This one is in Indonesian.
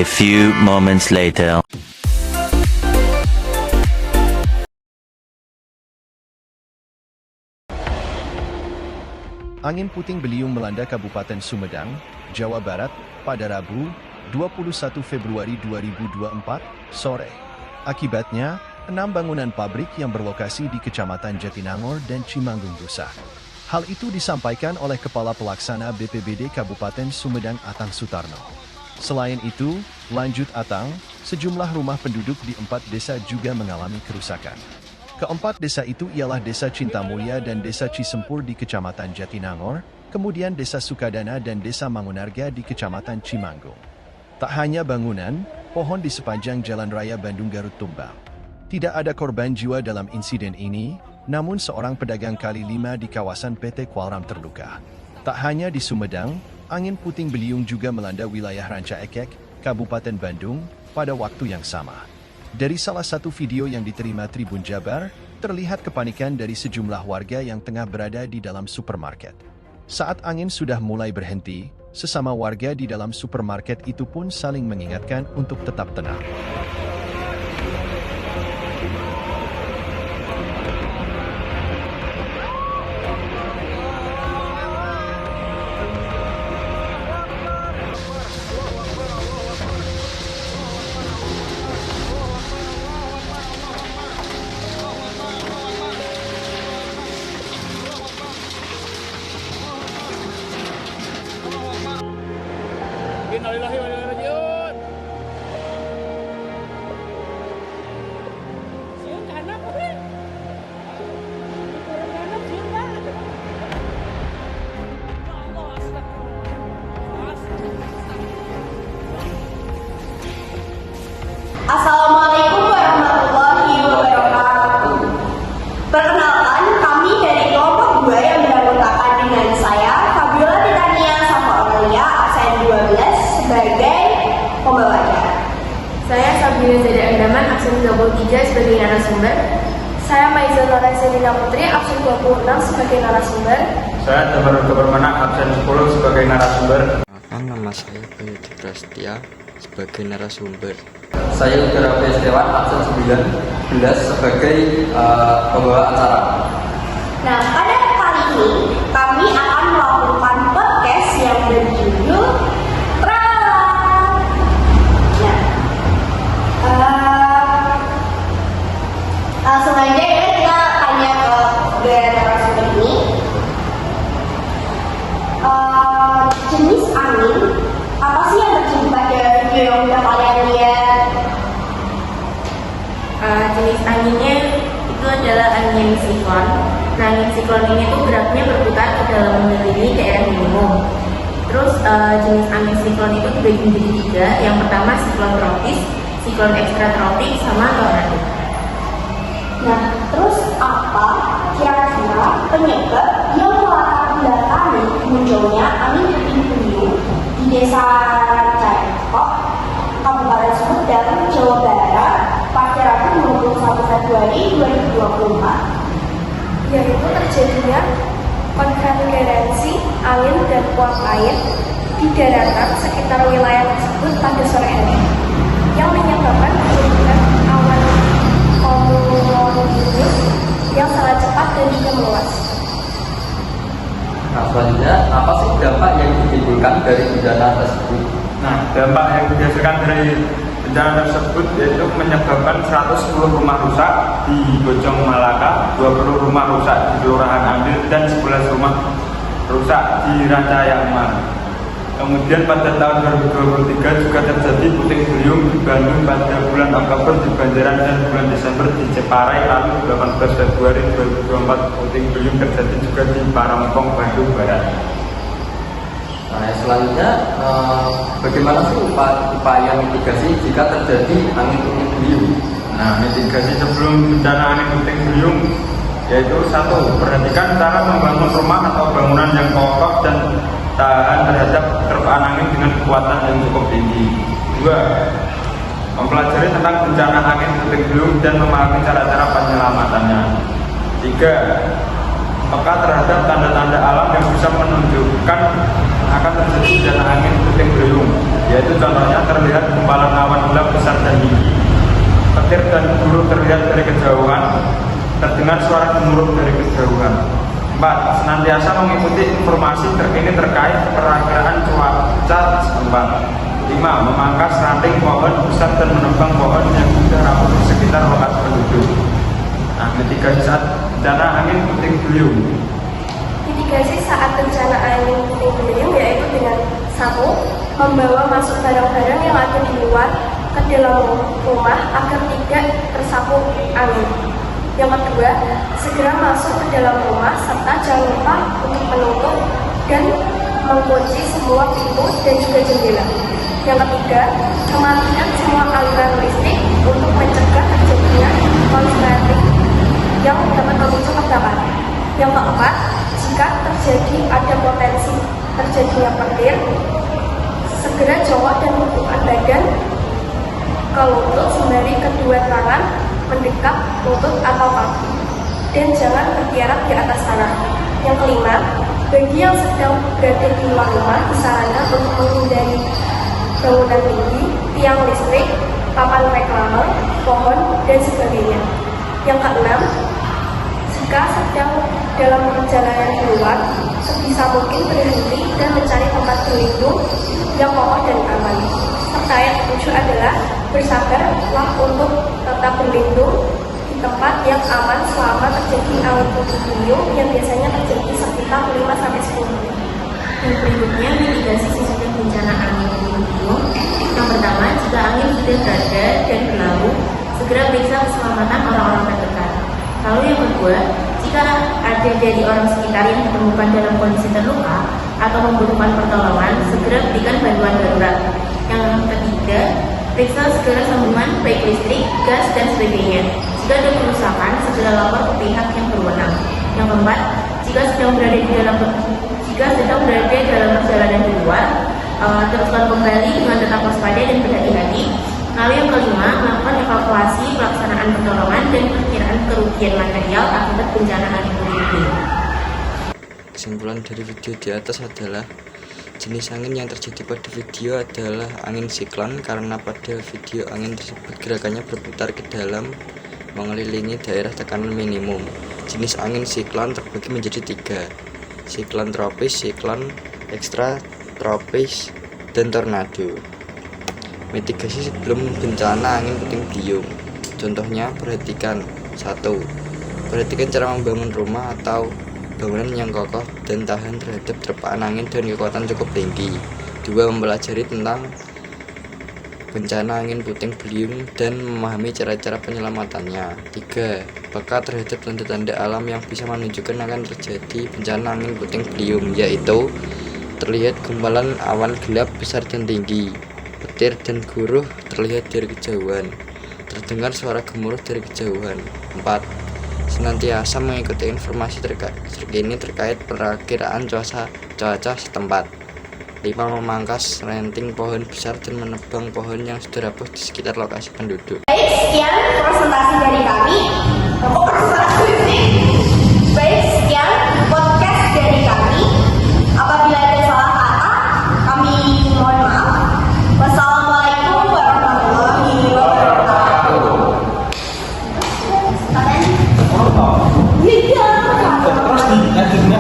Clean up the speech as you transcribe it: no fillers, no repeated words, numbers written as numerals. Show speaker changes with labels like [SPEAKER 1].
[SPEAKER 1] few moments later.
[SPEAKER 2] Angin puting beliung melanda Kabupaten Sumedang, Jawa Barat, pada Rabu, 21 Februari 2024, sore. Akibatnya, 6 bangunan pabrik yang berlokasi di Kecamatan Jatinangor dan Cimanggung rusak. Hal itu disampaikan oleh Kepala Pelaksana BPBD Kabupaten Sumedang Atang Sutarno. Selain itu, lanjut Atang, sejumlah rumah penduduk di 4 desa juga mengalami kerusakan. Keempat desa itu ialah Desa Cintamulya dan Desa Cisempur di Kecamatan Jatinangor, kemudian Desa Sukadana dan Desa Mangunarga di Kecamatan Cimanggung. Tak hanya bangunan, pohon di sepanjang Jalan Raya Bandung Garut tumbang. Tidak ada korban jiwa dalam insiden ini, namun seorang pedagang kali 5 di kawasan PT Kualram terluka. Tak hanya di Sumedang, angin puting beliung juga melanda wilayah Ranca Ekek, Kabupaten Bandung, pada waktu yang sama. Dari salah satu video yang diterima Tribun Jabar, terlihat kepanikan dari sejumlah warga yang tengah berada di dalam supermarket. Saat angin sudah mulai berhenti, sesama warga di dalam supermarket itu pun saling mengingatkan untuk tetap tenang.
[SPEAKER 3] Innalillahi wa inna ilaihi raji'un. Siun kana apa bre? Kana siun ba? Ya Allah, astagfirullah.
[SPEAKER 4] Assalamualaikum warahmatullahi wabarakatuh. Perkenalkan, kami dari kelompok 2 yang beranggotakan dengan saya, Fabiola Titania Safa Aurelia, absen 12 sebagai pembawanya.
[SPEAKER 5] Saya Sabrina Zada Andaman, absen 23 sebagai narasumber. Saya Maizal Selina Putri, absen 26 sebagai narasumber.
[SPEAKER 6] Saya Damar Permana, absen 10 sebagai narasumber.
[SPEAKER 7] Nama saya Bayu Prastia sebagai narasumber.
[SPEAKER 6] Saya Udara Setiawan, absen 19 sebagai pembawa acara.
[SPEAKER 4] Nah, pada kali ini kami akan melakukan podcast yang berjudul Tralala. Nah, langsung aja ya kita tanya ke kedua narasumber ini. Jenis angin apa sih yang terjadi pada video yang udah kalian lihat?
[SPEAKER 5] Jenis anginnya itu adalah angin siklon. Nah, angin siklon ini tuh geraknya berputar ke dalam mengelilingi daerah minimum. Terus jenis angin siklon itu dibagi menjadi 3. Yang pertama siklon tropis, siklon ekstratropik, sama tornado.
[SPEAKER 4] Nah, terus apa kira-kira penyebab yang melatar belakangi munculnya angin puting beliung di Desa Rancaekek, Kabupaten Sumedang, Jawa Barat pada Rabu 21 Februari 2024?
[SPEAKER 5] Yaitu terjadinya konvergensi angin dan uap air di daratan sekitar wilayah tersebut pada sore hari, yang menyebabkan terjadinya awan cumulonimbus yang sangat cepat dan juga meluas.
[SPEAKER 6] Nah, selanjutnya, apa sih dampak yang ditimbulkan dari bencana tersebut? Nah, dampak yang dirasakan dari bencana tersebut yaitu menyebabkan 110 rumah rusak di Bojong Malaka, 20 rumah rusak di Kelurahan Ambil, dan 11 rumah rusak di Rancaekek. Kemudian pada tahun 2023 juga terjadi puting beliung di Bandung pada bulan Oktober di Banjaran dan bulan Desember di Ciparai, lalu 18 Februari 2024 puting beliung terjadi juga di Parongpong, Bandung Barat. Nah, selanjutnya bagaimana sih upaya mitigasi jika terjadi angin puting beliung? Nah, mitigasi sebelum bencana angin puting beliung yaitu 1. Perhatikan cara membangun rumah atau bangunan yang kokoh dan tahan terhadap terpaan angin dengan kekuatan yang cukup tinggi. 2. Mempelajari tentang bencana angin puting beliung dan memahami cara-cara penyelamatannya. 3. Peka terhadap tanda-tanda alam yang bisa menunjukkan akan terjadi bencana angin puting beliung, yaitu contohnya terlihat gumpalan awan gelap besar dan tinggi, petir dan guru terlihat dari kejauhan, terdengar suara gemuruh dari kejauhan. 4. Senantiasa mengikuti informasi terkini terkait perakiraan cuaca setempat. 5. Memangkas ranting pohon besar dan menebang pohon yang sudah rapuh di sekitar lokasi penduduk. Nah, mitigasi saat bencana angin puting beliung.
[SPEAKER 4] Mitigasi saat bencana angin puting beliung yaitu dengan 1. Membawa masuk barang-barang yang ada di luar ke dalam rumah agar tidak tersapu angin. Yang kedua, segera masuk ke dalam rumah serta jangan lupa untuk menutup dan mengunci semua pintu dan juga jendela. Yang ketiga, mematikan semua aliran listrik untuk mencegah terjadinya konsleting yang dapat memicu kebakaran. Yang keempat, jika terjadi ada potensi terjadinya petir, segera jongkok dan menundukkan badan ke lutut sembari kedua tangan mendekat lutut atau kaki, dan jangan bertiarap di atas tanah. Yang kelima, bagi yang sedang berada di luar rumah disarankan untuk menghindari bangunan tinggi, tiang listrik, papan reklame, pohon, dan sebagainya. Yang keenam, jika sedang dalam perjalanan di luar, sebisa mungkin berhenti dan mencari tempat berlindung yang kokoh dan aman. Serta yang ketujuh adalah bersabarlah untuk tetap berlindung di tempat yang aman selama terjadi angin puting beliung yang biasanya terjadi sekitar 5-10 menit.
[SPEAKER 5] Yang berikutnya, mitigasi sesudah bencana angin puting beliung. Yang pertama, jika angin sudah berada dan berlalu, segera periksa keselamatan orang-orang terdekat. Lalu yang kedua, jika ada dari orang sekitar yang ditemukan dalam kondisi terluka atau membutuhkan pertolongan, segera berikan bantuan darurat. Yang ketiga, periksa segera sambungan baik listrik, gas, dan sebagainya. Jika ada kerusakan, segera lapor ke pihak yang berwenang. Yang keempat, jika sedang berada dalam perjalanan di luar, teruskan kembali dengan tetap waspada dan berhati-hati. Lalu yang kelima, melakukan evakuasi, pelaksanaan pertolongan, dan perkiraan kerugian material akibat bencana angin puting beliung.
[SPEAKER 7] Kesimpulan dari video di atas adalah jenis angin yang terjadi pada video adalah angin siklon karena pada video angin tersebut gerakannya berputar ke dalam mengelilingi daerah tekanan minimum. Jenis angin siklon terbagi menjadi 3: siklon tropis, siklon ekstra tropis, dan tornado. Mitigasi sebelum bencana angin puting beliung. Contohnya, perhatikan 1. Perhatikan cara membangun rumah atau bangunan yang kokoh dan tahan terhadap terpaan angin dan kekuatan cukup tinggi. 2. Mempelajari tentang bencana angin puting beliung dan memahami cara-cara penyelamatannya. 3. Peka terhadap tanda-tanda alam yang bisa menunjukkan akan terjadi bencana angin puting beliung, yaitu terlihat gumpalan awan gelap besar dan tinggi, petir dan guruh terlihat dari kejauhan, terdengar suara gemuruh dari kejauhan. 4. Senantiasa mengikuti informasi terkini terkait perakiraan cuaca setempat. 5. Memangkas ranting pohon besar dan menebang pohon yang sudah rapuh di sekitar lokasi penduduk.
[SPEAKER 4] Baik, sekian presentasi dari kami. Baik, sekian podcast dari kami. Apabila ada salah kata, kami mohon maaf. Wassalamualaikum warahmatullahi wabarakatuh.
[SPEAKER 6] Terus dilanjutnya